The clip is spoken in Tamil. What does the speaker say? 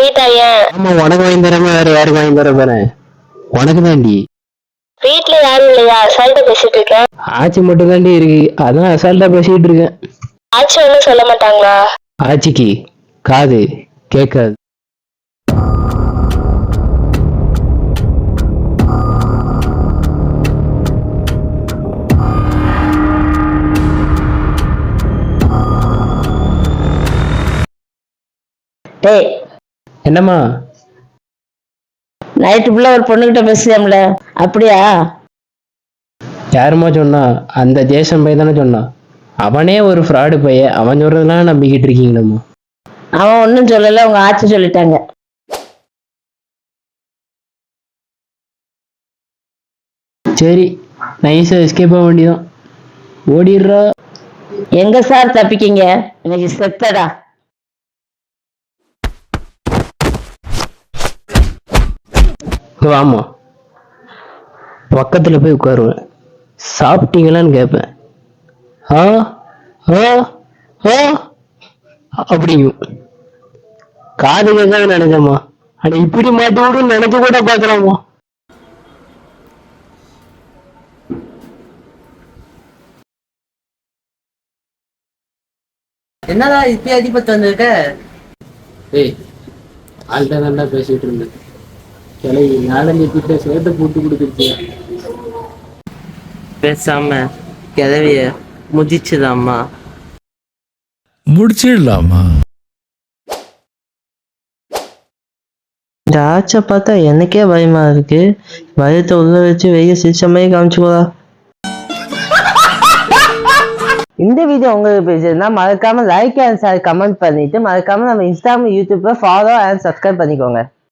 ஸ்வீட்டா? ஏன்? ஆமா, உனக்கு வாங்கி தராம வேற யாருக்கு வாங்கி தர போறேன்? உனக்கு தாண்டி. வீட்டுல யாரும் இல்லையா? அசால்ட்டா பேசிட்டு இருக்கேன். ஆச்சி மட்டும் தாண்டி இருக்கு, அதான் அசால்ட்டா பேசிட்டு இருக்கேன். ஆச்சி ஒண்ணும் சொல்ல மாட்டாங்களா? ஆச்சிக்கு காது கேட்காது. டேய், என்னம்மா? நைட்டு ஃபுல்லா ஒரு பொண்ணுகிட்ட பேசுறியாம்ல, அப்படியா? யாருமா சொன்னா? அந்த ஜேசன் பையன் தானே சொன்னான். அவனே ஒரு ஃப்ராடு பையன், அவன் சொல்றதெல்லாம் நம்பிக்கிட்டு இருக்கீங்களம்மா? அவன் ஒன்றும் சொல்லல, உங்க ஆச்சி சொல்லிட்டாங்க. சரி, நைஸா எஸ்கேப் ஆக வேண்டியதான். ஓடிடுறா. எங்க சார் தப்பிக்கீங்க? இன்னைக்கு செத்தடா. ஆமா, பக்கத்துல போய் உட்காருவேன். சாப்பிட்டீங்களான்னு கேட்பேன். ஆ ஆ ஆ அப்படிங்கும். காது கேட்காத நினைச்சம்மா, அட இப்படி மாட்டி விடுன்னு நினைச்சு கூட பார்க்கலாமா? என்னடா இப்ப அதிபத்து வந்திருக்க? ஏய், ஆள்கிட்ட தான்டா பேசிட்டு இருந்தேன். கிளவி நாலஞ்சு கிட்ட சேர்த்து போட்டு கொடுத்துருச்சு. பேசாம கிளவிய முதிச்சுதாம்மா. முடிச்சிடலாமா? இந்த ஆச்சை பார்த்தா எனக்கே பயமா இருக்கு. பயத்தை உள்ள வச்சு வெய்ய சிரிச்ச மாதிரி காமிச்சுக்கோடா. இந்த வீடியோ உங்களுக்கு பிடிச்சிருந்தா மறக்காம லைக் அண்ட் ஷேர் கமெண்ட் பண்ணிட்டு மறக்காம நம்ம இன்ஸ்டாகிராம் யூடியூப்ல ஃபாலோ அண்ட் சப்ஸ்கிரைப் பண்ணிக்கோங்க.